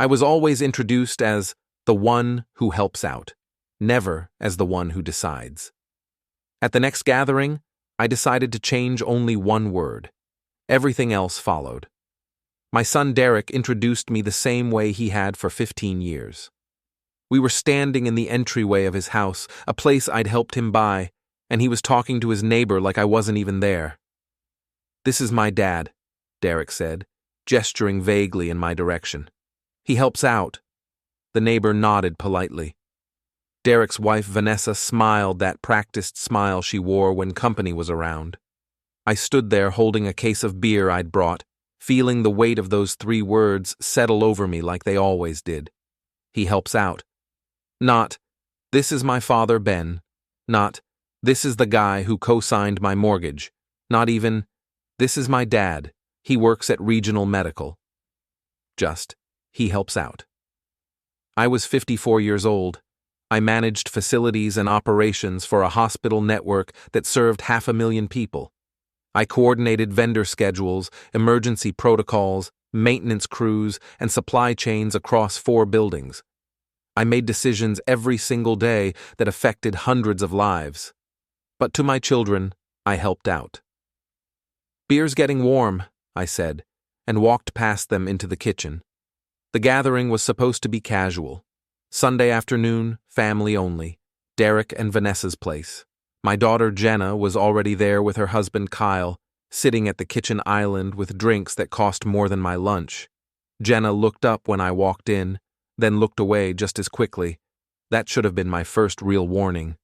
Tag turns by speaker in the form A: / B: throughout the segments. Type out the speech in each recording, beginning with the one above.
A: I was always introduced as the one who helps out, never as the one who decides. At the next gathering, I decided to change only one word. Everything else followed. My son Derek introduced me the same way he had for 15 years. We were standing in the entryway of his house, a place I'd helped him buy, and he was talking to his neighbor like I wasn't even there. "This is my dad," Derek said, gesturing vaguely in my direction. "He helps out." The neighbor nodded politely. Derek's wife Vanessa smiled that practiced smile she wore when company was around. I stood there holding a case of beer I'd brought, feeling the weight of those 3 words settle over me like they always did. He helps out. Not, "This is my father Ben." Not, "This is the guy who co-signed my mortgage." Not even, "This is my dad. He works at Regional Medical." Just, "He helps out." I was 54 years old. I managed facilities and operations for a hospital network that served 500,000 people. I coordinated vendor schedules, emergency protocols, maintenance crews, and supply chains across 4 buildings. I made decisions every single day that affected hundreds of lives. But to my children, I helped out. "Beer's getting warm," I said, and walked past them into the kitchen. The gathering was supposed to be casual. Sunday afternoon, family only, Derek and Vanessa's place. My daughter Jenna was already there with her husband Kyle, sitting at the kitchen island with drinks that cost more than my lunch. Jenna looked up when I walked in, then looked away just as quickly. That should have been my first real warning.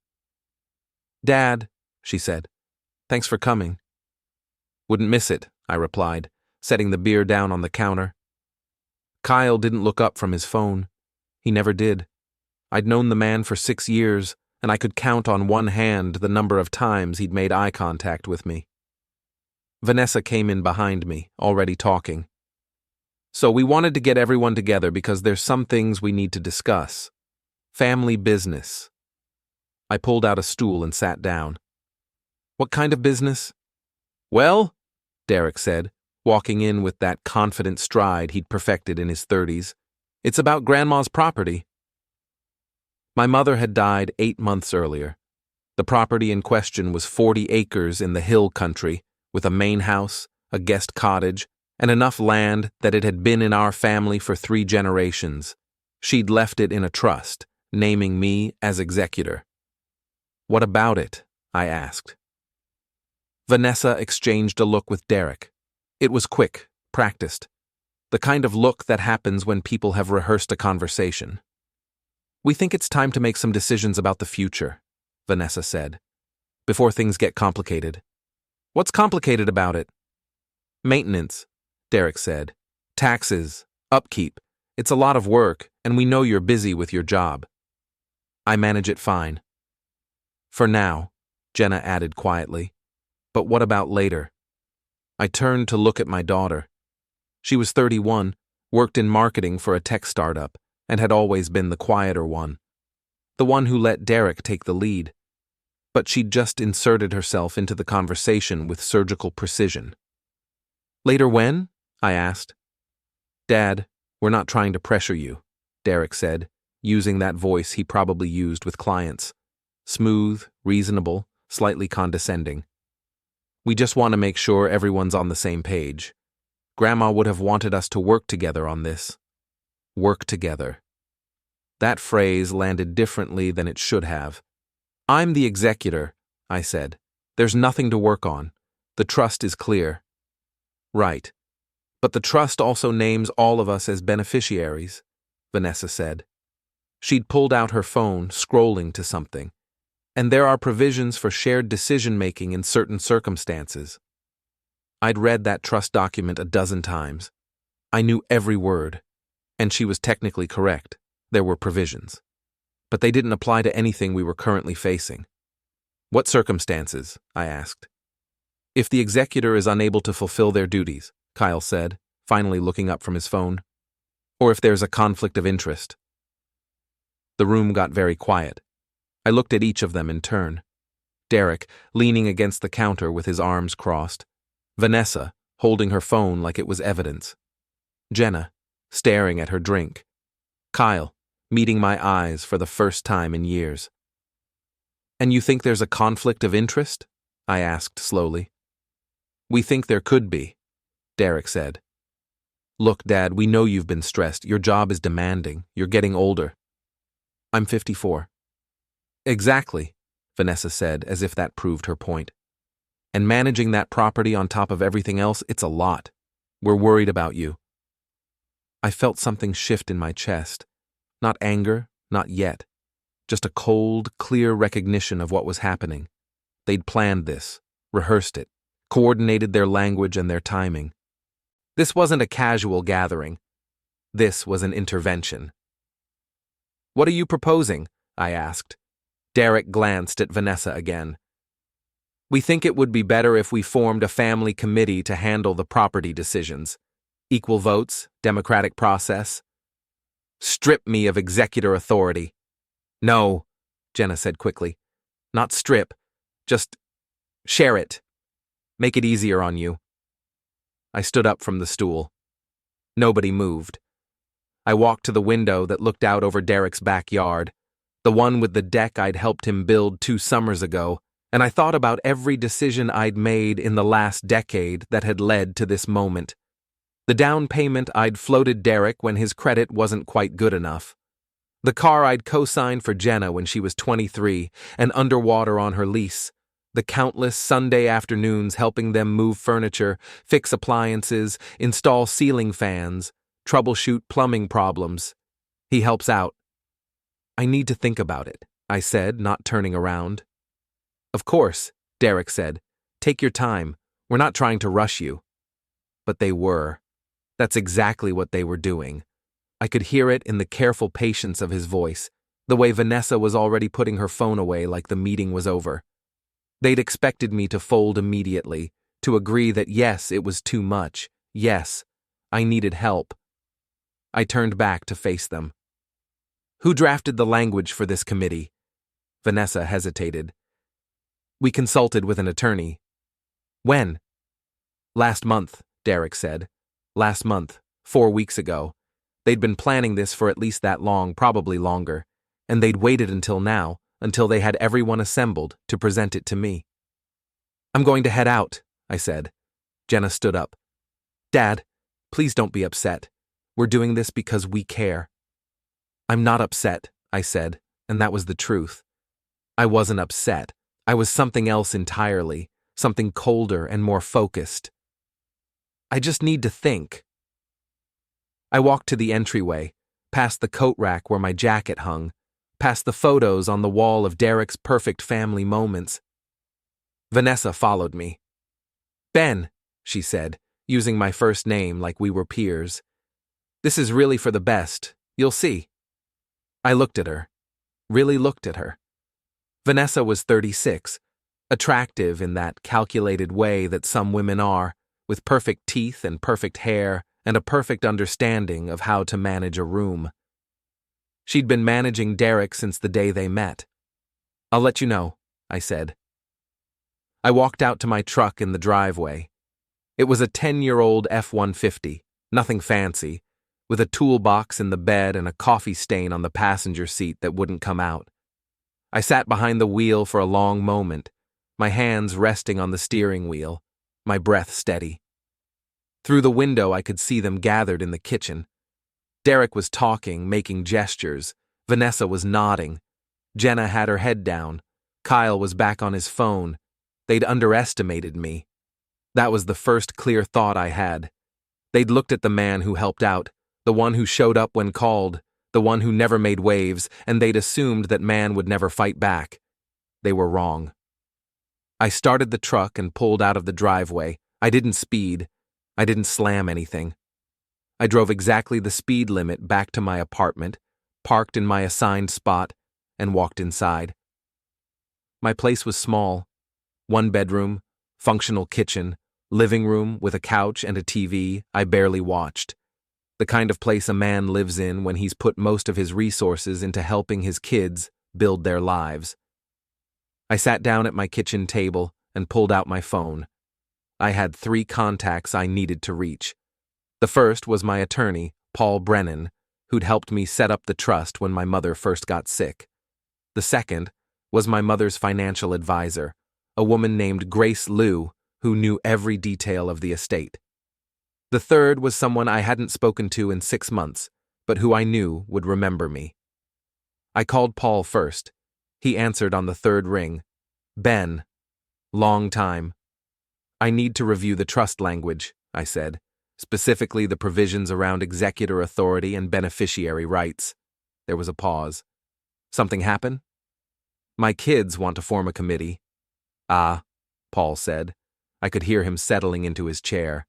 A: "Dad," she said, "thanks for coming." "Wouldn't miss it," I replied, setting the beer down on the counter. Kyle didn't look up from his phone. He never did. I'd known the man for 6 years, and I could count on one hand the number of times he'd made eye contact with me. Vanessa came in behind me, already talking. "So we wanted to get everyone together because there's some things we need to discuss. Family business." I pulled out a stool and sat down. "What kind of business?" "Well," Derek said, walking in with that confident stride he'd perfected in his 30s, "it's about Grandma's property." My mother had died 8 months earlier. The property in question was 40 acres in the hill country, with a main house, a guest cottage, and enough land that it had been in our family for 3 generations. She'd left it in a trust, naming me as executor. "What about it?" I asked. Vanessa exchanged a look with Derek. It was quick, practiced. The kind of look that happens when people have rehearsed a conversation. "We think it's time to make some decisions about the future," Vanessa said, "before things get complicated." "What's complicated about it?" "Maintenance," Derek said. "Taxes, upkeep. It's a lot of work, and we know you're busy with your job." "I manage it fine." "For now," Jenna added quietly. "But what about later?" I turned to look at my daughter. She was 31, worked in marketing for a tech startup, and had always been the quieter one. The one who let Derek take the lead. But she'd just inserted herself into the conversation with surgical precision. "Later when?" I asked. "Dad, we're not trying to pressure you," Derek said, using that voice he probably used with clients. Smooth, reasonable, slightly condescending. "We just want to make sure everyone's on the same page. Grandma would have wanted us to work together on this." Work together. That phrase landed differently than it should have. "I'm the executor," I said. "There's nothing to work on. The trust is clear." "Right. But the trust also names all of us as beneficiaries," Vanessa said. She'd pulled out her phone, scrolling to something. "And there are provisions for shared decision-making in certain circumstances." I'd read that trust document a dozen times. I knew every word. And she was technically correct. There were provisions. But they didn't apply to anything we were currently facing. "What circumstances?" I asked. "If the executor is unable to fulfill their duties," Kyle said, finally looking up from his phone. "Or if there's a conflict of interest." The room got very quiet. I looked at each of them in turn. Derek, leaning against the counter with his arms crossed. Vanessa, holding her phone like it was evidence. Jenna, staring at her drink, Kyle, meeting my eyes for the first time in years. And you think there's a conflict of interest? I asked slowly. We think there could be, Derek said. Look, Dad, we know you've been stressed. Your job is demanding. You're getting older. I'm 54. Exactly, Vanessa said, as if that proved her point. And managing that property on top of everything else, it's a lot. We're worried about you. I felt something shift in my chest. Not anger, not yet. Just a cold, clear recognition of what was happening. They'd planned this, rehearsed it, coordinated their language and their timing. This wasn't a casual gathering. This was an intervention. What are you proposing? I asked. Derek glanced at Vanessa again. We think it would be better if we formed a family committee to handle the property decisions. Equal votes, democratic process. Strip me of executor authority. No, Jenna said quickly. Not strip, just share it. Make it easier on you. I stood up from the stool. Nobody moved. I walked to the window that looked out over Derek's backyard, the one with the deck I'd helped him build 2 summers ago, and I thought about every decision I'd made in the last decade that had led to this moment. The down payment I'd floated Derek when his credit wasn't quite good enough. The car I'd co-signed for Jenna when she was 23 and underwater on her lease. The countless Sunday afternoons helping them move furniture, fix appliances, install ceiling fans, troubleshoot plumbing problems. He helps out. I need to think about it, I said, not turning around. Of course, Derek said. Take your time. We're not trying to rush you. But they were. That's exactly what they were doing. I could hear it in the careful patience of his voice, the way Vanessa was already putting her phone away like the meeting was over. They'd expected me to fold immediately, to agree that yes, it was too much, yes, I needed help. I turned back to face them. Who drafted the language for this committee? Vanessa hesitated. We consulted with an attorney. When? Last month, Derek said. Last month, 4 weeks ago. They'd been planning this for at least that long, probably longer, and they'd waited until now, until they had everyone assembled to present it to me. I'm going to head out, I said. Jenna stood up. Dad, please don't be upset. We're doing this because we care. I'm not upset, I said, and that was the truth. I wasn't upset. I was something else entirely, something colder and more focused. I just need to think. I walked to the entryway, past the coat rack where my jacket hung, past the photos on the wall of Derek's perfect family moments. Vanessa followed me. Ben, she said, using my first name like we were peers. This is really for the best. You'll see. I looked at her. Really looked at her. Vanessa was 36, attractive in that calculated way that some women are, with perfect teeth and perfect hair and a perfect understanding of how to manage a room. She'd been managing Derek since the day they met. I'll let you know, I said. I walked out to my truck in the driveway. It was a 10-year-old F-150, nothing fancy, with a toolbox in the bed and a coffee stain on the passenger seat that wouldn't come out. I sat behind the wheel for a long moment, my hands resting on the steering wheel, my breath steady. Through the window I could see them gathered in the kitchen. Derek was talking, making gestures. Vanessa was nodding. Jenna had her head down. Kyle was back on his phone. They'd underestimated me. That was the first clear thought I had. They'd looked at the man who helped out, the one who showed up when called, the one who never made waves, and they'd assumed that man would never fight back. They were wrong. I started the truck and pulled out of the driveway. I didn't speed. I didn't slam anything. I drove exactly the speed limit back to my apartment, parked in my assigned spot, and walked inside. My place was small. 1 bedroom, functional kitchen, living room with a couch and a TV I barely watched. The kind of place a man lives in when he's put most of his resources into helping his kids build their lives. I sat down at my kitchen table and pulled out my phone. I had 3 contacts I needed to reach. The first was my attorney, Paul Brennan, who'd helped me set up the trust when my mother first got sick. The second was my mother's financial advisor, a woman named Grace Liu, who knew every detail of the estate. The third was someone I hadn't spoken to in 6 months, but who I knew would remember me. I called Paul first. He answered on the third ring. Ben. Long time. I need to review the trust language, I said, specifically the provisions around executor authority and beneficiary rights. There was a pause. Something happen? My kids want to form a committee. Ah, Paul said. I could hear him settling into his chair.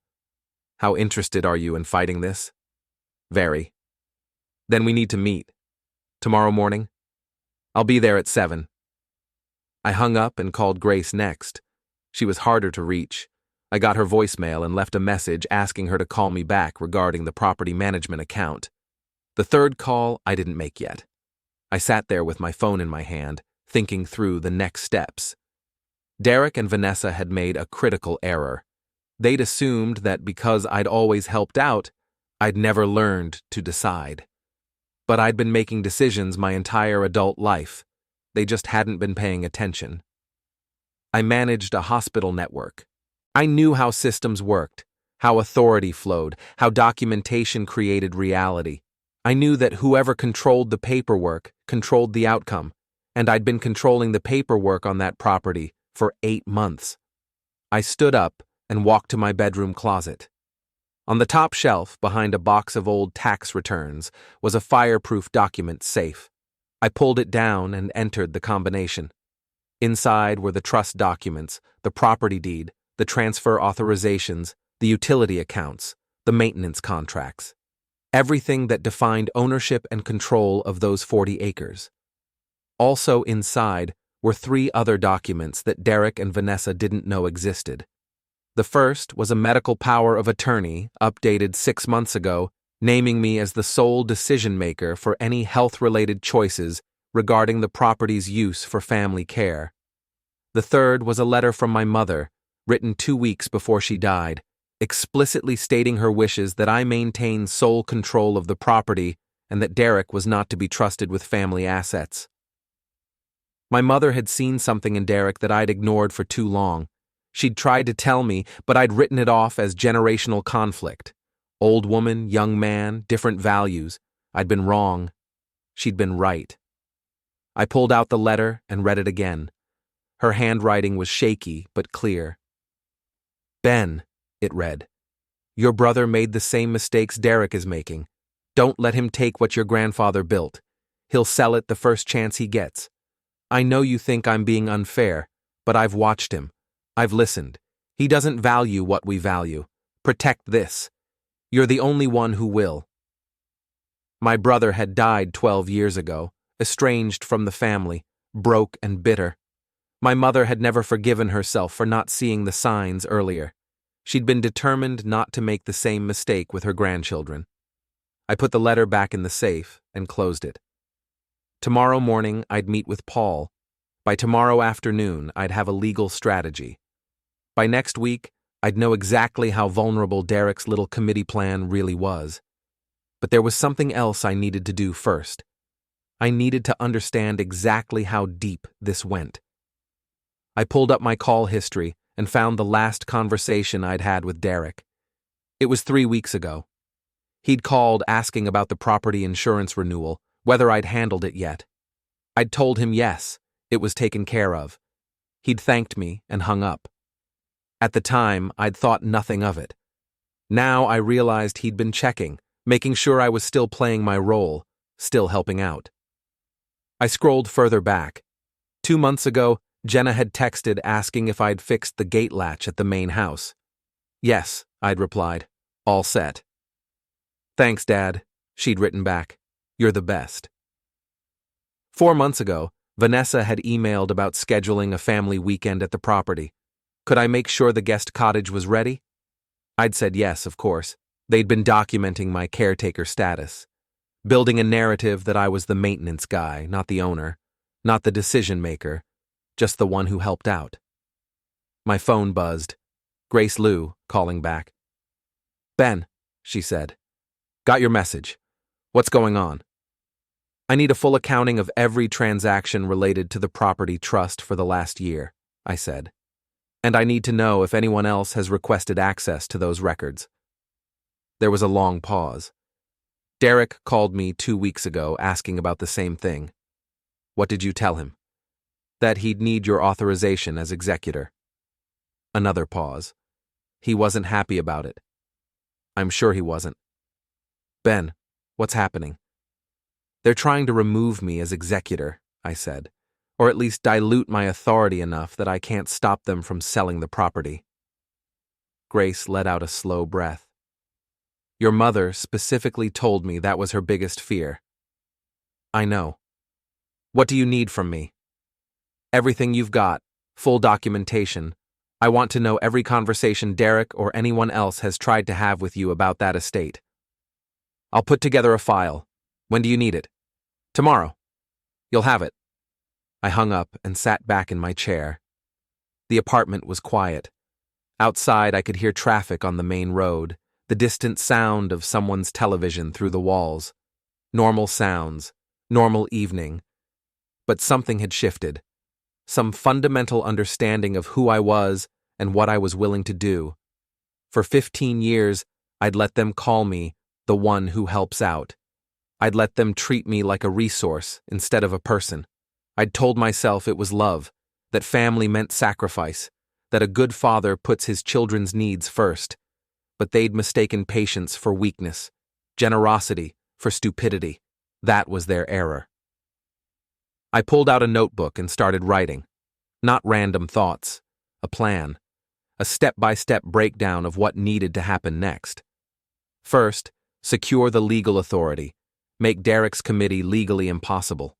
A: How interested are you in fighting this? Very. Then we need to meet. Tomorrow morning? I'll be there at 7. I hung up and called Grace next. She was harder to reach. I got her voicemail and left a message asking her to call me back regarding the property management account. The third call I didn't make yet. I sat there with my phone in my hand, thinking through the next steps. Derek and Vanessa had made a critical error. They'd assumed that because I'd always helped out, I'd never learned to decide. But I'd been making decisions my entire adult life. They just hadn't been paying attention. I managed a hospital network. I knew how systems worked, how authority flowed, how documentation created reality. I knew that whoever controlled the paperwork controlled the outcome, and I'd been controlling the paperwork on that property for 8 months. I stood up and walked to my bedroom closet. On the top shelf, behind a box of old tax returns, was a fireproof document safe. I pulled it down and entered the combination. Inside were the trust documents, the property deed, the transfer authorizations, the utility accounts, the maintenance contracts. Everything that defined ownership and control of those 40 acres. Also inside were 3 other documents that Derek and Vanessa didn't know existed. The first was a medical power of attorney updated 6 months ago, naming me as the sole decision-maker for any health-related choices regarding the property's use for family care. The third was a letter from my mother, written 2 weeks before she died, explicitly stating her wishes that I maintain sole control of the property and that Derek was not to be trusted with family assets. My mother had seen something in Derek that I'd ignored for too long. She'd tried to tell me, but I'd written it off as generational conflict. Old woman, young man, different values. I'd been wrong. She'd been right. I pulled out the letter and read it again. Her handwriting was shaky but clear. Ben, it read, your brother made the same mistakes Derek is making. Don't let him take what your grandfather built. He'll sell it the first chance he gets. I know you think I'm being unfair, but I've watched him. I've listened. He doesn't value what we value. Protect this. You're the only one who will. My brother had died 12 years ago, estranged from the family, broke and bitter. My mother had never forgiven herself for not seeing the signs earlier. She'd been determined not to make the same mistake with her grandchildren. I put the letter back in the safe and closed it. Tomorrow morning, I'd meet with Paul. By tomorrow afternoon, I'd have a legal strategy. By next week, I'd know exactly how vulnerable Derek's little committee plan really was. But there was something else I needed to do first. I needed to understand exactly how deep this went. I pulled up my call history and found the last conversation I'd had with Derek. It was 3 weeks ago. He'd called asking about the property insurance renewal, whether I'd handled it yet. I'd told him yes, it was taken care of. He'd thanked me and hung up. At the time, I'd thought nothing of it. Now I realized he'd been checking, making sure I was still playing my role, still helping out. I scrolled further back. 2 months ago, Jenna had texted asking if I'd fixed the gate latch at the main house. Yes, I'd replied. All set. Thanks, Dad, she'd written back. You're the best. 4 months ago, Vanessa had emailed about scheduling a family weekend at the property. Could I make sure the guest cottage was ready? I'd said yes, of course. They'd been documenting my caretaker status, building a narrative that I was the maintenance guy, not the owner, not the decision maker, just the one who helped out. My phone buzzed. Grace Liu calling back. Ben, she said. Got your message. What's going on? I need a full accounting of every transaction related to the property trust for the last year, I said. And I need to know if anyone else has requested access to those records. There was a long pause. Derek called me 2 weeks ago asking about the same thing. What did you tell him? That he'd need your authorization as executor. Another pause. He wasn't happy about it. I'm sure he wasn't. Ben, what's happening? They're trying to remove me as executor, I said, or at least dilute my authority enough that I can't stop them from selling the property. Grace let out a slow breath. Your mother specifically told me that was her biggest fear. I know. What do you need from me? Everything you've got, full documentation. I want to know every conversation Derek or anyone else has tried to have with you about that estate. I'll put together a file. When do you need it? Tomorrow. You'll have it. I hung up and sat back in my chair. The apartment was quiet. Outside, I could hear traffic on the main road, the distant sound of someone's television through the walls. Normal sounds, normal evening. But something had shifted. Some fundamental understanding of who I was and what I was willing to do. For 15 years, I'd let them call me the one who helps out. I'd let them treat me like a resource instead of a person. I'd told myself it was love, that family meant sacrifice, that a good father puts his children's needs first. But they'd mistaken patience for weakness, generosity for stupidity. That was their error. I pulled out a notebook and started writing. Not random thoughts, a plan, a step-by-step breakdown of what needed to happen next. First, secure the legal authority. Make Derek's committee legally impossible.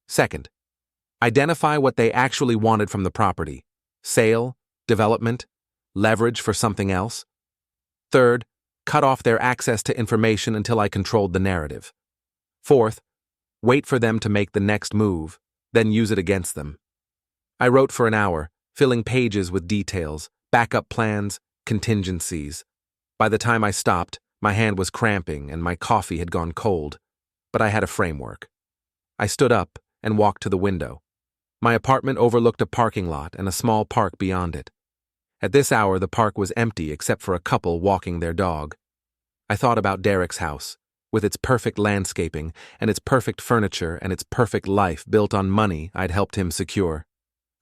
A: Second, identify what they actually wanted from the property. Sale, development, leverage for something else. Third, cut off their access to information until I controlled the narrative. Fourth, wait for them to make the next move, then use it against them. I wrote for an hour, filling pages with details, backup plans, contingencies. By the time I stopped, my hand was cramping and my coffee had gone cold, but I had a framework. I stood up and walked to the window. My apartment overlooked a parking lot and a small park beyond it. At this hour, the park was empty except for a couple walking their dog. I thought about Derek's house, with its perfect landscaping and its perfect furniture and its perfect life built on money I'd helped him secure.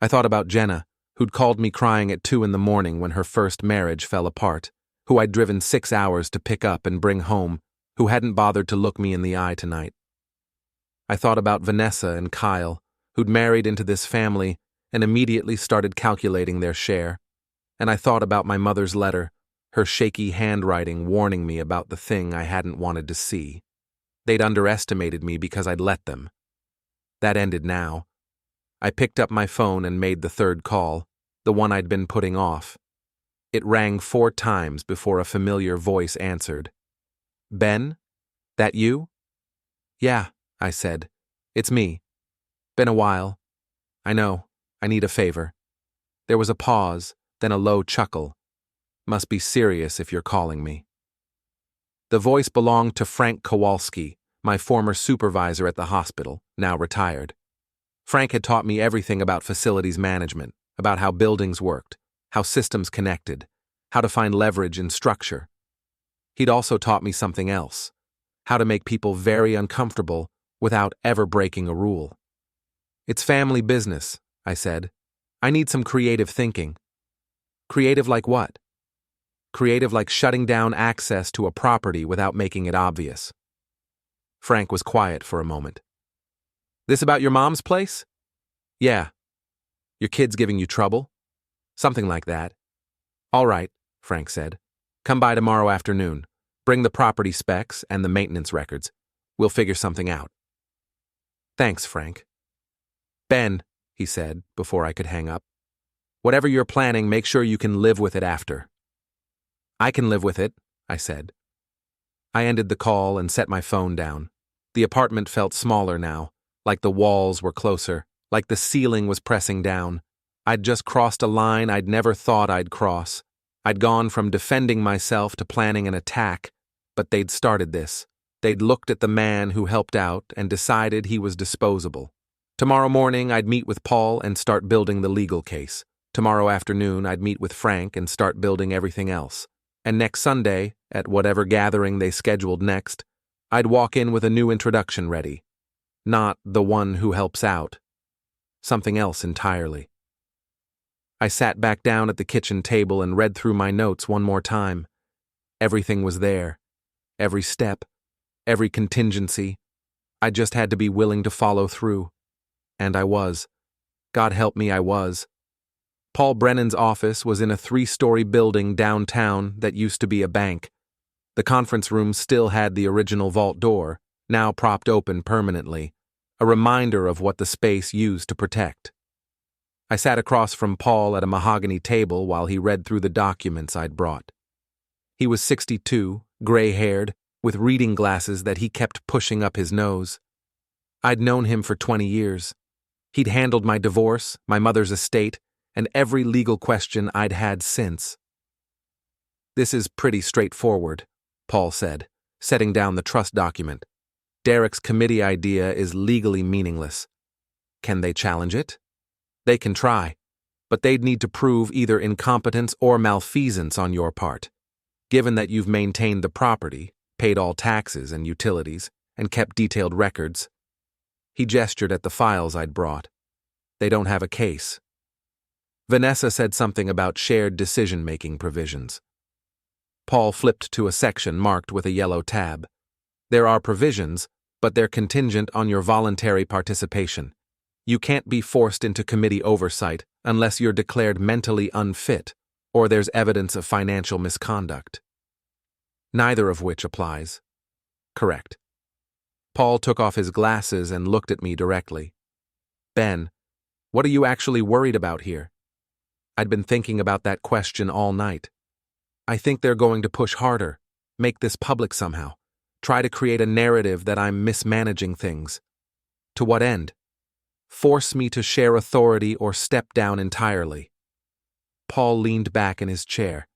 A: I thought about Jenna, who'd called me crying at 2 a.m. when her first marriage fell apart, who I'd driven 6 hours to pick up and bring home, who hadn't bothered to look me in the eye tonight. I thought about Vanessa and Kyle, who'd married into this family and immediately started calculating their share. And I thought about my mother's letter, her shaky handwriting warning me about the thing I hadn't wanted to see. They'd underestimated me because I'd let them. That ended now. I picked up my phone and made the third call, the one I'd been putting off. It rang 4 times before a familiar voice answered. Ben? That you? Yeah, I said. It's me. Been a while. I know. I need a favor. There was a pause, then a low chuckle. Must be serious if you're calling me. The voice belonged to Frank Kowalski, my former supervisor at the hospital, now retired. Frank had taught me everything about facilities management, about how buildings worked, how systems connected, how to find leverage in structure. He'd also taught me something else, how to make people very uncomfortable without ever breaking a rule. It's family business, I said. I need some creative thinking. Creative like what? Creative like shutting down access to a property without making it obvious. Frank was quiet for a moment. This about your mom's place? Yeah. Your kid's giving you trouble? Something like that. All right, Frank said. Come by tomorrow afternoon. Bring the property specs and the maintenance records. We'll figure something out. Thanks, Frank. Ben, he said before I could hang up. Whatever you're planning, make sure you can live with it after. I can live with it, I said. I ended the call and set my phone down. The apartment felt smaller now, like the walls were closer, like the ceiling was pressing down. I'd just crossed a line I'd never thought I'd cross. I'd gone from defending myself to planning an attack, but they'd started this. They'd looked at the man who helped out and decided he was disposable. Tomorrow morning, I'd meet with Paul and start building the legal case. Tomorrow afternoon, I'd meet with Frank and start building everything else. And next Sunday, at whatever gathering they scheduled next, I'd walk in with a new introduction ready. Not the one who helps out. Something else entirely. I sat back down at the kitchen table and read through my notes one more time. Everything was there. Every step. Every contingency. I just had to be willing to follow through. And I was. God help me, I was. Paul Brennan's office was in a 3-story building downtown that used to be a bank. The conference room still had the original vault door, now propped open permanently, a reminder of what the space used to protect. I sat across from Paul at a mahogany table while he read through the documents I'd brought. He was 62, gray-haired, with reading glasses that he kept pushing up his nose. I'd known him for 20 years. He'd handled my divorce, my mother's estate, and every legal question I'd had since. "This is pretty straightforward," Paul said, setting down the trust document. "Derek's committee idea is legally meaningless. Can they challenge it? They can try, but they'd need to prove either incompetence or malfeasance on your part. Given that you've maintained the property, paid all taxes and utilities, and kept detailed records." He gestured at the files I'd brought. "They don't have a case." Vanessa said something about shared decision-making provisions. Paul flipped to a section marked with a yellow tab. "There are provisions, but they're contingent on your voluntary participation. You can't be forced into committee oversight unless you're declared mentally unfit or there's evidence of financial misconduct." Neither of which applies. Correct. Paul took off his glasses and looked at me directly. "Ben, what are you actually worried about here?" I'd been thinking about that question all night. "I think they're going to push harder, make this public somehow, try to create a narrative that I'm mismanaging things. To what end? Force me to share authority or step down entirely." Paul leaned back in his chair.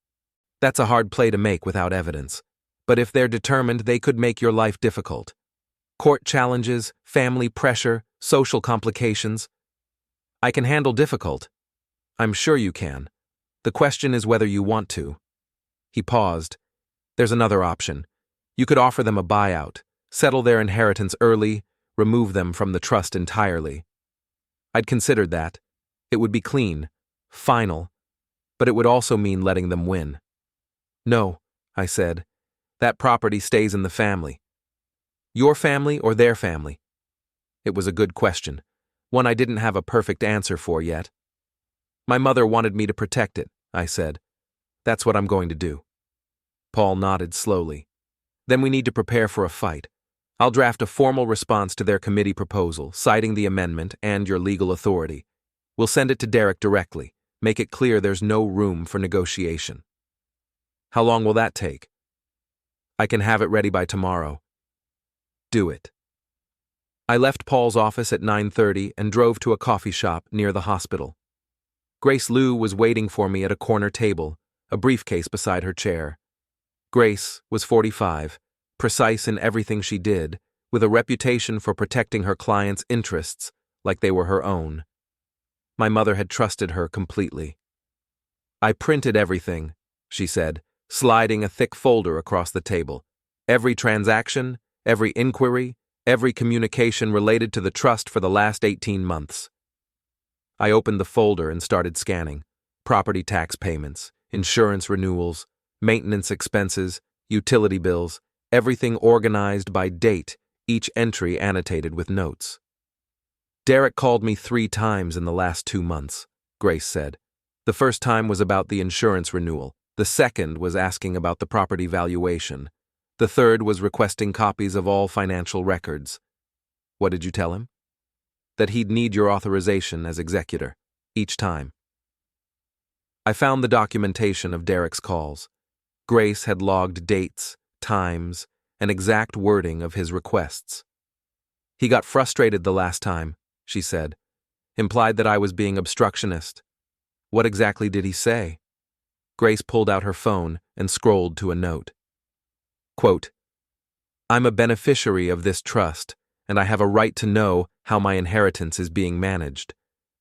A: "That's a hard play to make without evidence. But if they're determined, they could make your life difficult. Court challenges, family pressure, social complications. I can handle difficult. I'm sure you can. The question is whether you want to." He paused. "There's another option. You could offer them a buyout, settle their inheritance early, remove them from the trust entirely. I'd considered that. It would be clean, final, but it would also mean letting them win." "No," I said. "That property stays in the family." "Your family or their family?" It was a good question, one I didn't have a perfect answer for yet. "My mother wanted me to protect it," I said. "That's what I'm going to do." Paul nodded slowly. "Then we need to prepare for a fight. I'll draft a formal response to their committee proposal, citing the amendment and your legal authority. We'll send it to Derek directly, make it clear there's no room for negotiation." "How long will that take?" "I can have it ready by tomorrow." "Do it." I left Paul's office at 9:30 and drove to a coffee shop near the hospital. Grace Liu was waiting for me at a corner table, a briefcase beside her chair. Grace was 45, precise in everything she did, with a reputation for protecting her clients' interests like they were her own. My mother had trusted her completely. "I printed everything," she said, sliding a thick folder across the table. "Every transaction, every inquiry, every communication related to the trust for the last 18 months. I opened the folder and started scanning. Property tax payments, insurance renewals, maintenance expenses, utility bills, everything organized by date, each entry annotated with notes. "Derek called me 3 times in the last 2 months, Grace said. The first time was about the insurance renewal. The second was asking about the property valuation. The third was requesting copies of all financial records." "What did you tell him?" "That he'd need your authorization as executor, each time." I found the documentation of Derek's calls. Grace had logged dates, times, and exact wording of his requests. "He got frustrated the last time," she said. "Implied that I was being obstructionist." "What exactly did he say?" Grace pulled out her phone and scrolled to a note. Quote, I'm a beneficiary of this trust, and I have a right to know how my inheritance is being managed.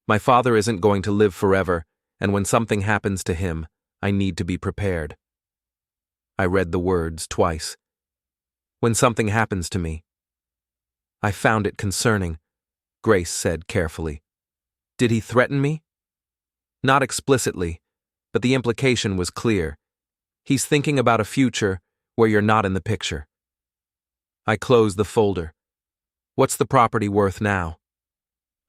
A: My father isn't going to live forever, and when something happens to him, I need to be prepared. I read the words twice. When something happens to me. I found it concerning, Grace said carefully. Did he threaten me? Not explicitly, but the implication was clear. He's thinking about a future where you're not in the picture. I closed the folder. What's the property worth now?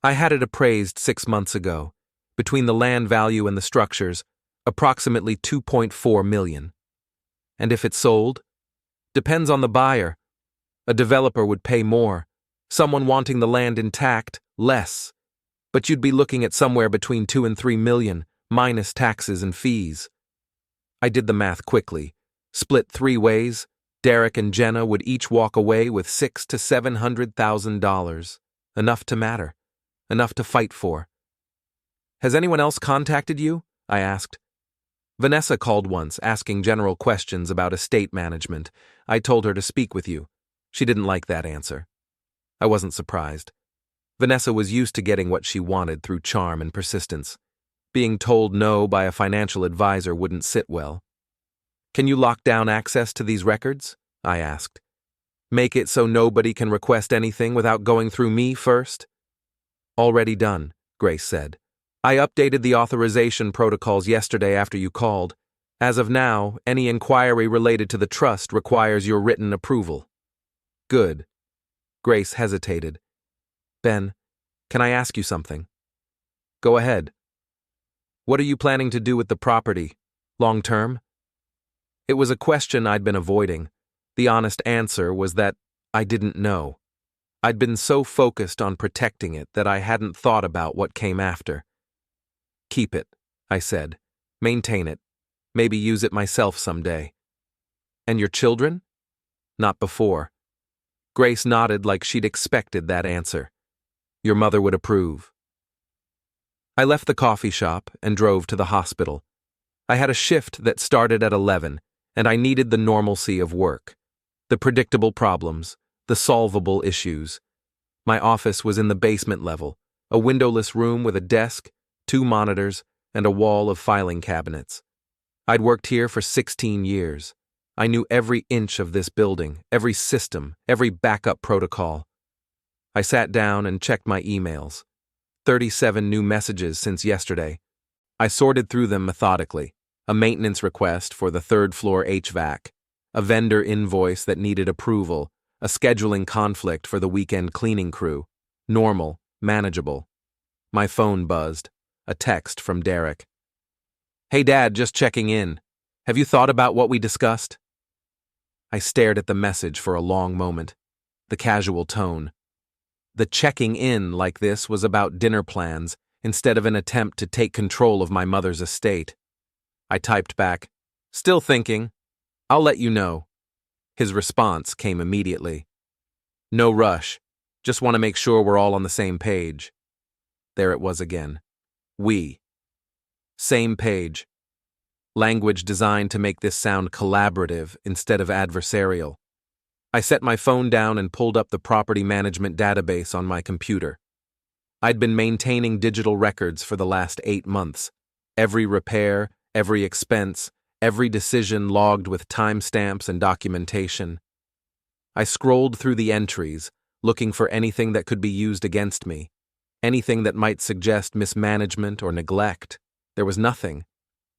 A: I had it appraised 6 months ago. Between the land value and the structures, approximately $2.4 million. And if it's sold? Depends on the buyer. A developer would pay more. Someone wanting the land intact, less. But you'd be looking at somewhere between $2 and $3 million, minus taxes and fees. I did the math quickly. Split 3 ways, Derek and Jenna would each walk away with $600,000 to $700,000. Enough to matter. Enough to fight for. Has anyone else contacted you? I asked. Vanessa called once, asking general questions about estate management. I told her to speak with you. She didn't like that answer. I wasn't surprised. Vanessa was used to getting what she wanted through charm and persistence. Being told no by a financial advisor wouldn't sit well. Can you lock down access to these records? I asked. Make it so nobody can request anything without going through me first? Already done, Grace said. I updated the authorization protocols yesterday after you called. As of now, any inquiry related to the trust requires your written approval. Good. Grace hesitated. Ben, can I ask you something? Go ahead. What are you planning to do with the property? Long term? It was a question I'd been avoiding. The honest answer was that I didn't know. I'd been so focused on protecting it that I hadn't thought about what came after. Keep it, I said. Maintain it. Maybe use it myself someday. And your children? Not before. Grace nodded like she'd expected that answer. Your mother would approve. I left the coffee shop and drove to the hospital. I had a shift that started at 11, and I needed the normalcy of work. The predictable problems, the solvable issues. My office was in the basement level, a windowless room with a desk, 2 monitors, and a wall of filing cabinets. I'd worked here for 16 years. I knew every inch of this building, every system, every backup protocol. I sat down and checked my emails. 37 new messages since yesterday. I sorted through them methodically. A maintenance request for the 3rd floor HVAC, a vendor invoice that needed approval, a scheduling conflict for the weekend cleaning crew. Normal, manageable. My phone buzzed. A text from Derek. Hey Dad, just checking in. Have you thought about what we discussed? I stared at the message for a long moment. The casual tone. The checking in like this was about dinner plans instead of an attempt to take control of my mother's estate. I typed back, still thinking. I'll let you know. His response came immediately. No rush. Just want to make sure we're all on the same page. There it was again. We. Same page. Language designed to make this sound collaborative instead of adversarial. I set my phone down and pulled up the property management database on my computer. I'd been maintaining digital records for the last 8 months. Every repair, every expense, every decision logged with timestamps and documentation. I scrolled through the entries, looking for anything that could be used against me, anything that might suggest mismanagement or neglect. There was nothing.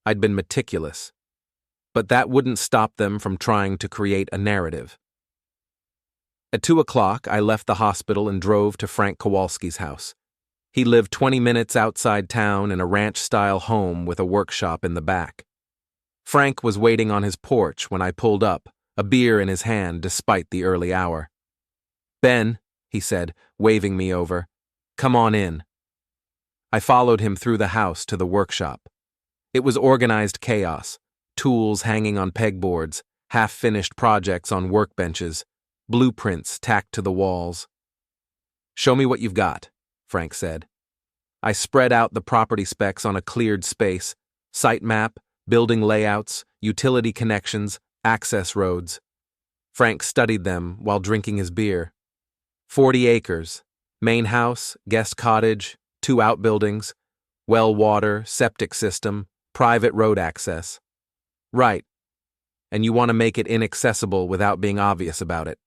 A: I'd been meticulous. But that wouldn't stop them from trying to create a narrative. At 2 o'clock, I left the hospital and drove to Frank Kowalski's house. He lived 20 minutes outside town in a ranch-style home with a workshop in the back. Frank was waiting on his porch when I pulled up, a beer in his hand despite the early hour. Ben, he said, waving me over, come on in. I followed him through the house to the workshop. It was organized chaos, tools hanging on pegboards, half-finished projects on workbenches, blueprints tacked to the walls. Show me what you've got, Frank said. I spread out the property specs on a cleared space, site map, building layouts, utility connections, access roads. Frank studied them while drinking his beer. 40 acres, main house, guest cottage, 2 outbuildings, well water, septic system, private road access. Right. And you want to make it inaccessible without being obvious about it.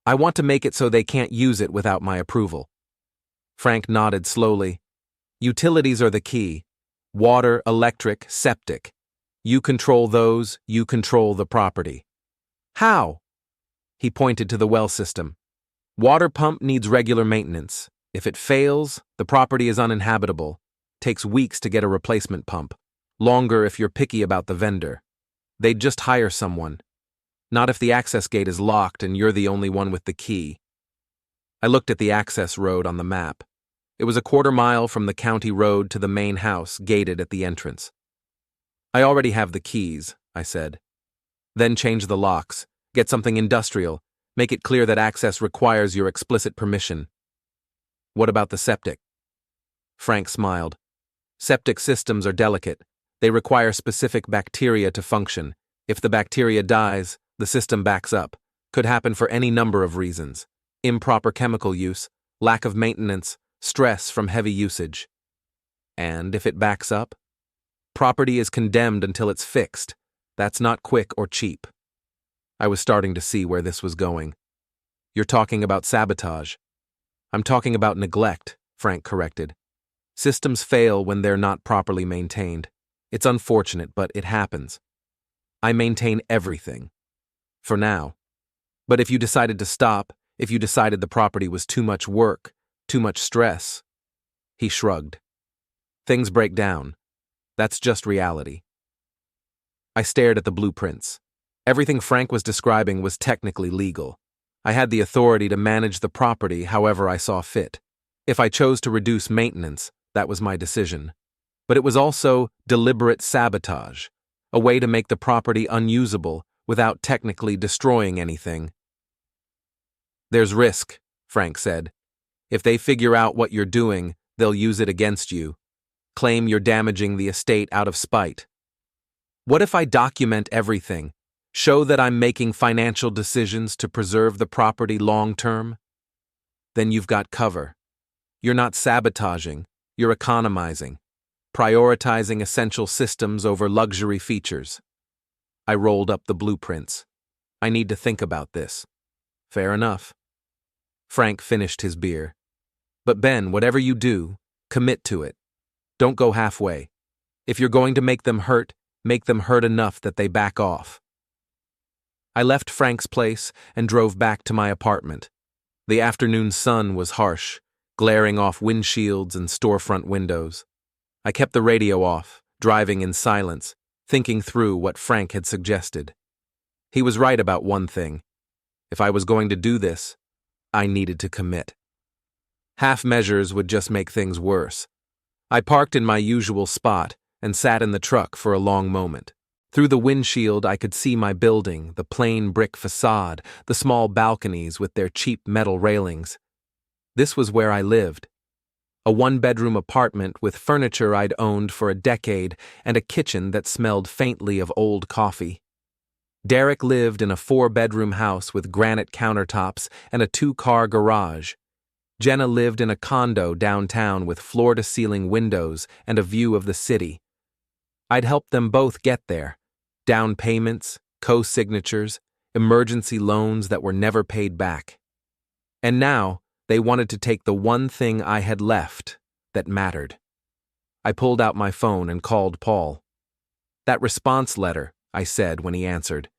A: I want to make it so they can't use it without my approval. Frank nodded slowly. Utilities are the key. Water, electric, septic. You control those, you control the property. How? He pointed to the well system. Water pump needs regular maintenance. If it fails, the property is uninhabitable. Takes weeks to get a replacement pump. Longer if you're picky about the vendor. They'd just hire someone. Not if the access gate is locked and you're the only one with the key. I looked at the access road on the map. It was a quarter-mile from the county road to the main house, gated at the entrance. I already have the keys, I said. Then change the locks. Get something industrial. Make it clear that access requires your explicit permission. What about the septic? Frank smiled. Septic systems are delicate. They require specific bacteria to function. If the bacteria dies, the system backs up. Could happen for any number of reasons. Improper chemical use, lack of maintenance, stress from heavy usage. And if it backs up? Property is condemned until it's fixed. That's not quick or cheap. I was starting to see where this was going. You're talking about sabotage. I'm talking about neglect, Frank corrected. Systems fail when they're not properly maintained. It's unfortunate, but it happens. I maintain everything. For now. But if you decided to stop, if you decided the property was too much work, too much stress. He shrugged. Things break down. That's just reality. I stared at the blueprints. Everything Frank was describing was technically legal. I had the authority to manage the property however I saw fit. If I chose to reduce maintenance, that was my decision. But it was also deliberate sabotage, a way to make the property unusable without technically destroying anything. There's risk, Frank said. If they figure out what you're doing, they'll use it against you. Claim you're damaging the estate out of spite. What if I document everything? Show that I'm making financial decisions to preserve the property long-term? Then you've got cover. You're not sabotaging, you're economizing, prioritizing essential systems over luxury features. I rolled up the blueprints. I need to think about this. Fair enough. Frank finished his beer. But Ben, whatever you do, commit to it. Don't go halfway. If you're going to make them hurt enough that they back off. I left Frank's place and drove back to my apartment. The afternoon sun was harsh, glaring off windshields and storefront windows. I kept the radio off, driving in silence, thinking through what Frank had suggested. He was right about one thing. If I was going to do this, I needed to commit. Half measures would just make things worse. I parked in my usual spot and sat in the truck for a long moment. Through the windshield, I could see my building, the plain brick facade, the small balconies with their cheap metal railings. This was where I lived. A one-bedroom apartment with furniture I'd owned for a decade and a kitchen that smelled faintly of old coffee. Derek lived in a 4-bedroom house with granite countertops and a 2-car garage. Jenna lived in a condo downtown with floor-to-ceiling windows and a view of the city. I'd helped them both get there. Down payments, co-signatures, emergency loans that were never paid back. And now, they wanted to take the one thing I had left that mattered. I pulled out my phone and called Paul. That response letter, I said when he answered.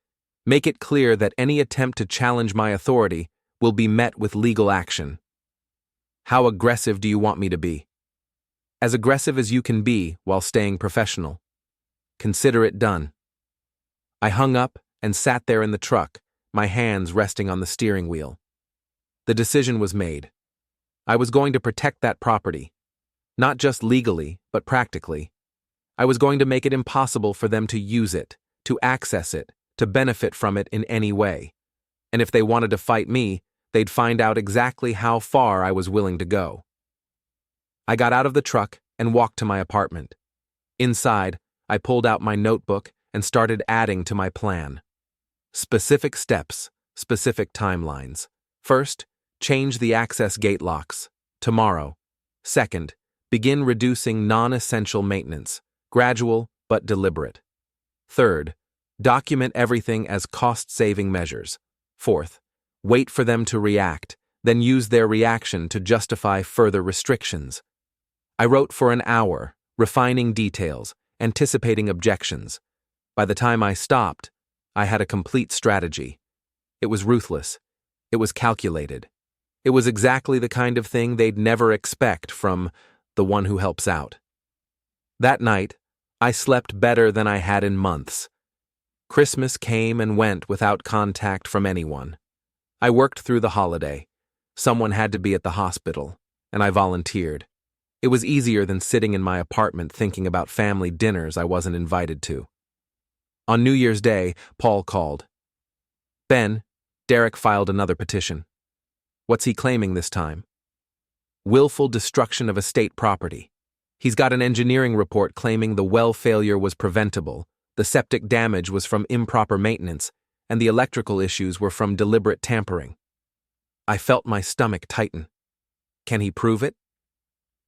A: Make it clear that any attempt to challenge my authority will be met with legal action. How aggressive do you want me to be? As aggressive as you can be while staying professional. Consider it done. I hung up and sat there in the truck, my hands resting on the steering wheel. The decision was made. I was going to protect that property. Not just legally, but practically. I was going to make it impossible for them to use it, to access it, to benefit from it in any way. And if they wanted to fight me, they'd find out exactly how far I was willing to go. I got out of the truck and walked to my apartment. Inside, I pulled out my notebook and started adding to my plan. Specific steps, specific timelines. First, change the access gate locks. Tomorrow. Second, begin reducing non-essential maintenance. Gradual but deliberate. Third, document everything as cost-saving measures. Fourth, wait for them to react, then use their reaction to justify further restrictions. I wrote for an hour, refining details, anticipating objections. By the time I stopped, I had a complete strategy. It was ruthless. It was calculated. It was exactly the kind of thing they'd never expect from the one who helps out. That night, I slept better than I had in months. Christmas came and went without contact from anyone. I worked through the holiday. Someone had to be at the hospital, and I volunteered. It was easier than sitting in my apartment thinking about family dinners I wasn't invited to. On New Year's Day, Paul called. "Ben, Derek filed another petition. What's he claiming this time?" "Willful destruction of estate property. He's got an engineering report claiming the well failure was preventable, the septic damage was from improper maintenance, and the electrical issues were from deliberate tampering." I felt my stomach tighten. Can he prove it?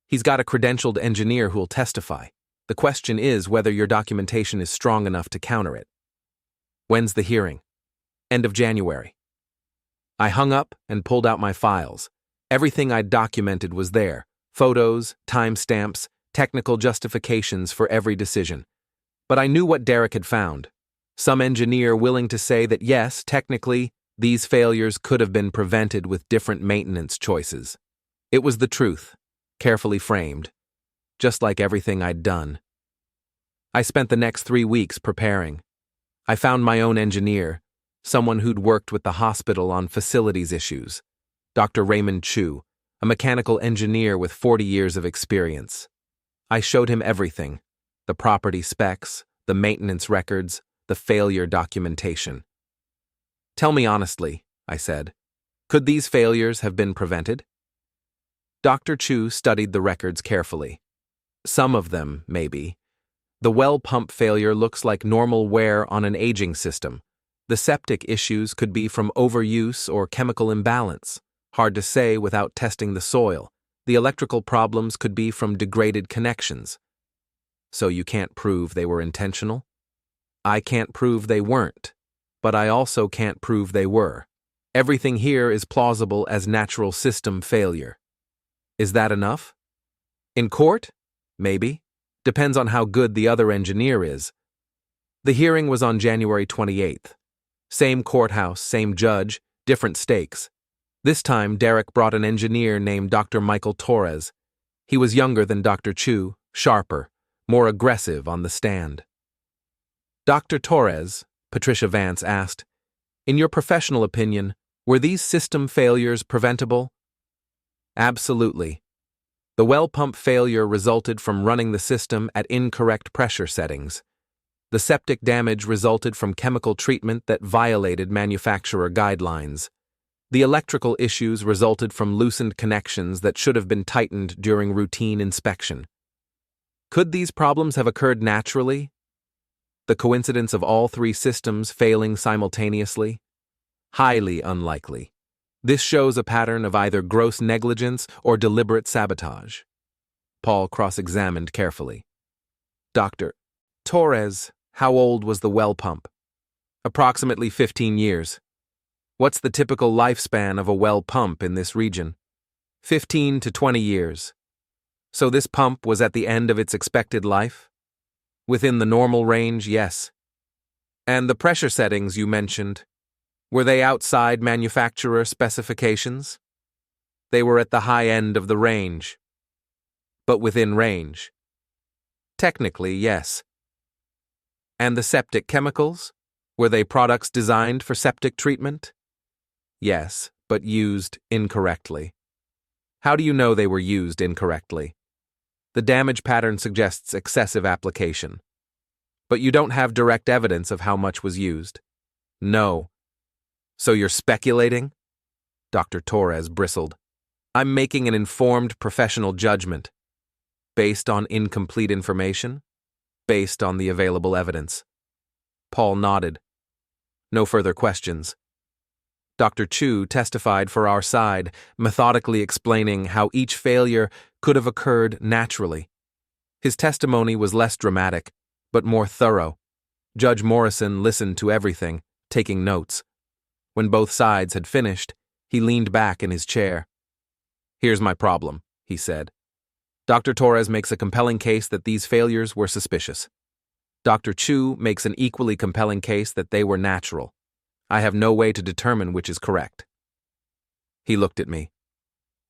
A: He's got a credentialed engineer who'll testify. The question is whether your documentation is strong enough to counter it. When's the hearing? End of January. I hung up and pulled out my files. Everything I'd documented was there. Photos, timestamps, technical justifications for every decision. But I knew what Derek had found. Some engineer willing to say that yes, technically, these failures could have been prevented with different maintenance choices. It was the truth, carefully framed, just like everything I'd done. I spent the next 3 weeks preparing. I found my own engineer, someone who'd worked with the hospital on facilities issues, Dr. Raymond Chu, a mechanical engineer with 40 years of experience. I showed him everything, the property specs, the maintenance records, the failure documentation. "Tell me honestly," I said, "could these failures have been prevented?" Dr. Chu studied the records carefully. Some of them, maybe. The well pump failure looks like normal wear on an aging system. The septic issues could be from overuse or chemical imbalance. Hard to say without testing the soil. The electrical problems could be from degraded connections. So you can't prove they were intentional? I can't prove they weren't, but I also can't prove they were. Everything here is plausible as natural system failure. Is that enough? In court? Maybe. Depends on how good the other engineer is. The hearing was on January 28th. Same courthouse, same judge, different stakes. This time, Derek brought an engineer named Dr. Michael Torres. He was younger than Dr. Chu, sharper, more aggressive on the stand. "Dr. Torres," Patricia Vance asked, "in your professional opinion, were these system failures preventable?" "Absolutely. The well pump failure resulted from running the system at incorrect pressure settings. The septic damage resulted from chemical treatment that violated manufacturer guidelines. The electrical issues resulted from loosened connections that should have been tightened during routine inspection. Could these problems have occurred naturally? The coincidence of all three systems failing simultaneously? Highly unlikely. This shows a pattern of either gross negligence or deliberate sabotage." Paul cross-examined carefully. "Dr. Torres, how old was the well pump?" "Approximately 15 years. What's the typical lifespan of a well pump in this region?" 15 to 20 years. So this pump was at the end of its expected life? Within the normal range, yes. And the pressure settings you mentioned, were they outside manufacturer specifications? They were at the high end of the range. But within range? Technically, yes. And the septic chemicals? Were they products designed for septic treatment? Yes, but used incorrectly. How do you know they were used incorrectly? The damage pattern suggests excessive application. But you don't have direct evidence of how much was used. No. So you're speculating? Dr. Torres bristled. I'm making an informed professional judgment. Based on incomplete information? Based on the available evidence. Paul nodded. No further questions. Dr. Chu testified for our side, methodically explaining how each failure could have occurred naturally. His testimony was less dramatic, but more thorough. Judge Morrison listened to everything, taking notes. When both sides had finished, he leaned back in his chair. "Here's my problem," he said. Dr. Torres makes a compelling case that these failures were suspicious. Dr. Chu makes an equally compelling case that they were natural. I have no way to determine which is correct. He looked at me.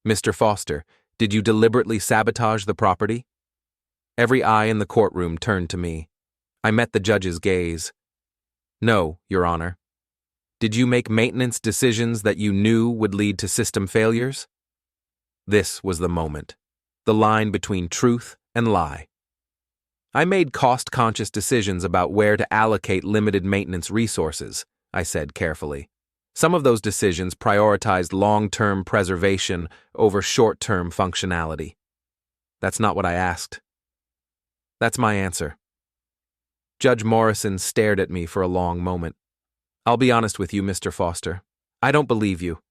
A: "Mr. Foster, did you deliberately sabotage the property?" Every eye in the courtroom turned to me. I met the judge's gaze. "No, Your Honor." "Did you make maintenance decisions that you knew would lead to system failures?" This was the moment. The line between truth and lie. "I made cost-conscious decisions about where to allocate limited maintenance resources," I said carefully. "Some of those decisions prioritized long-term preservation over short-term functionality." "That's not what I asked." "That's my answer." Judge Morrison stared at me for a long moment. "I'll be honest with you, Mr. Foster. I don't believe you.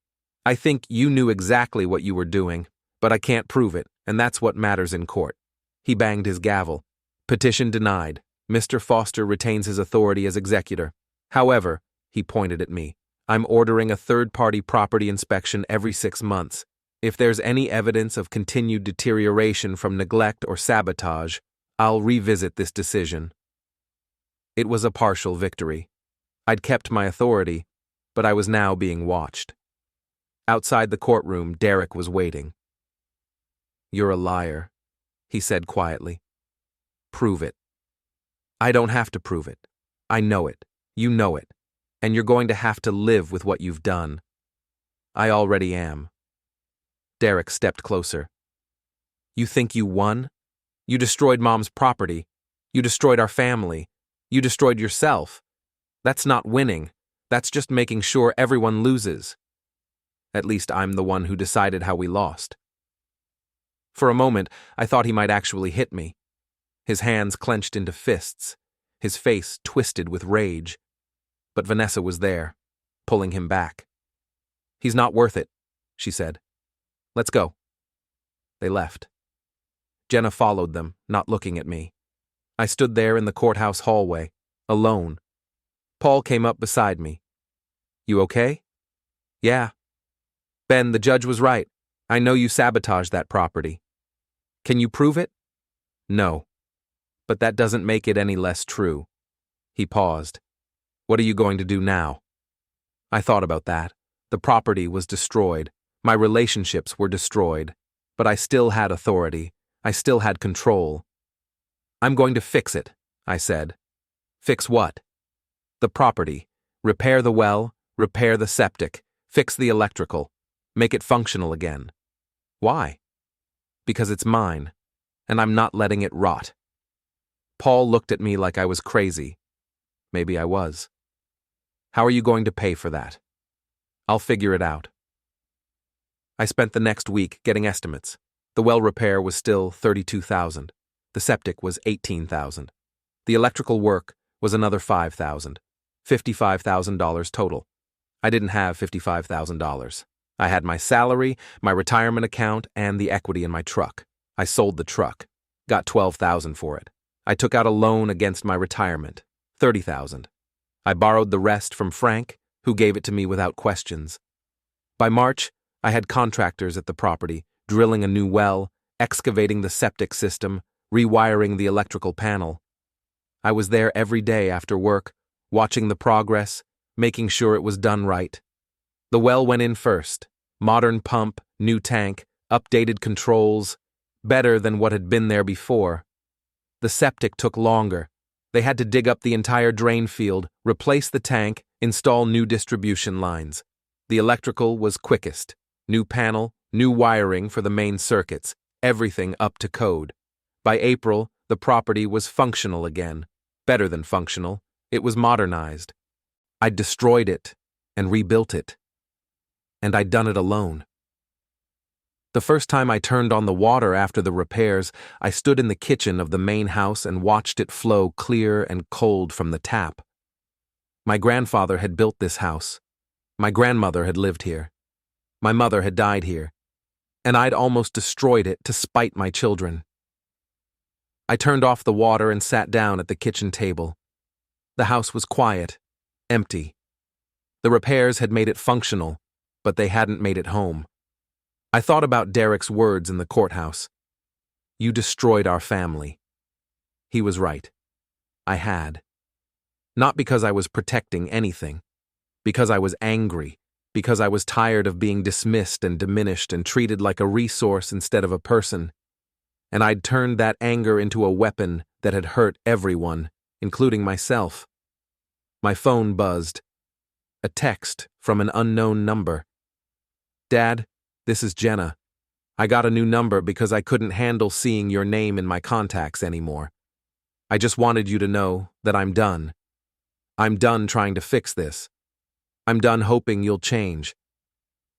A: I think you knew exactly what you were doing, but I can't prove it, and that's what matters in court." He banged his gavel. "Petition denied. Mr. Foster retains his authority as executor. However," he pointed at me, "I'm ordering a third-party property inspection every 6 months. If there's any evidence of continued deterioration from neglect or sabotage, I'll revisit this decision." It was a partial victory. I'd kept my authority, but I was now being watched. Outside the courtroom, Derek was waiting. "You're a liar," he said quietly. "Prove it." "I don't have to prove it. I know it. You know it. And you're going to have to live with what you've done." "I already am." Derek stepped closer. "You think you won? You destroyed Mom's property. You destroyed our family. You destroyed yourself. That's not winning. That's just making sure everyone loses. At least I'm the one who decided how we lost." For a moment, I thought he might actually hit me. His hands clenched into fists, his face twisted with rage. But Vanessa was there, pulling him back. "He's not worth it," she said. "Let's go." They left. Jenna followed them, not looking at me. I stood there in the courthouse hallway, alone. Paul came up beside me. "You okay?" "Yeah." "Ben, the judge was right. I know you sabotaged that property." "Can you prove it?" "No. But that doesn't make it any less true." He paused. "What are you going to do now?" I thought about that. The property was destroyed. My relationships were destroyed. But I still had authority. I still had control. "I'm going to fix it," I said. "Fix what?" "The property. Repair the well, repair the septic, fix the electrical, make it functional again." "Why?" "Because it's mine, and I'm not letting it rot." Paul looked at me like I was crazy. Maybe I was. "How are you going to pay for that?" "I'll figure it out." I spent the next week getting estimates. The well repair was still $32,000. The septic was $18,000. The electrical work was another $5,000. $55,000 total. I didn't have $55,000. I had my salary, my retirement account, and the equity in my truck. I sold the truck. Got $12,000 for it. I took out a loan against my retirement. $30,000. I borrowed the rest from Frank, who gave it to me without questions. By March, I had contractors at the property, drilling a new well, excavating the septic system, rewiring the electrical panel. I was there every day after work, watching the progress, making sure it was done right. The well went in first. Modern pump, new tank, updated controls, better than what had been there before. The septic took longer. They had to dig up the entire drain field, replace the tank, install new distribution lines. The electrical was quickest. New panel, new wiring for the main circuits, everything up to code. By April, the property was functional again. Better than functional. It was modernized. I'd destroyed it and rebuilt it. And I'd done it alone. The first time I turned on the water after the repairs, I stood in the kitchen of the main house and watched it flow clear and cold from the tap. My grandfather had built this house. My grandmother had lived here. My mother had died here. And I'd almost destroyed it to spite my children. I turned off the water and sat down at the kitchen table. The house was quiet, empty. The repairs had made it functional, but they hadn't made it home. I thought about Derek's words in the courthouse. You destroyed our family. He was right. I had. Not because I was protecting anything. Because I was angry. Because I was tired of being dismissed and diminished and treated like a resource instead of a person. And I'd turned that anger into a weapon that had hurt everyone, including myself. My phone buzzed. A text from an unknown number. Dad, this is Jenna. I got a new number because I couldn't handle seeing your name in my contacts anymore. I just wanted you to know that I'm done. I'm done trying to fix this. I'm done hoping you'll change.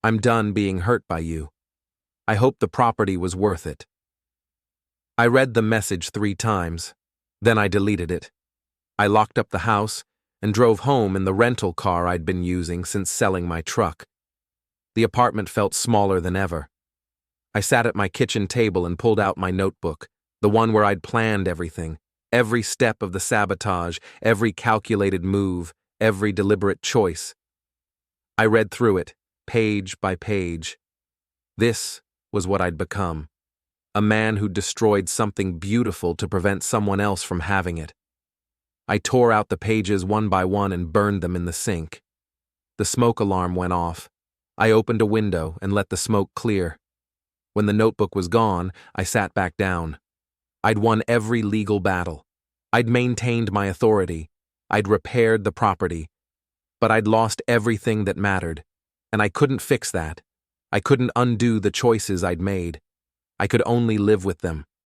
A: I'm done being hurt by you. I hope the property was worth it. I read the message 3 times. Then I deleted it. I locked up the house and drove home in the rental car I'd been using since selling my truck. The apartment felt smaller than ever. I sat at my kitchen table and pulled out my notebook, the one where I'd planned everything, every step of the sabotage, every calculated move, every deliberate choice. I read through it, page by page. This was what I'd become. A man who destroyed something beautiful to prevent someone else from having it. I tore out the pages one by one and burned them in the sink. The smoke alarm went off. I opened a window and let the smoke clear. When the notebook was gone, I sat back down. I'd won every legal battle. I'd maintained my authority. I'd repaired the property. But I'd lost everything that mattered, and I couldn't fix that. I couldn't undo the choices I'd made. I could only live with them.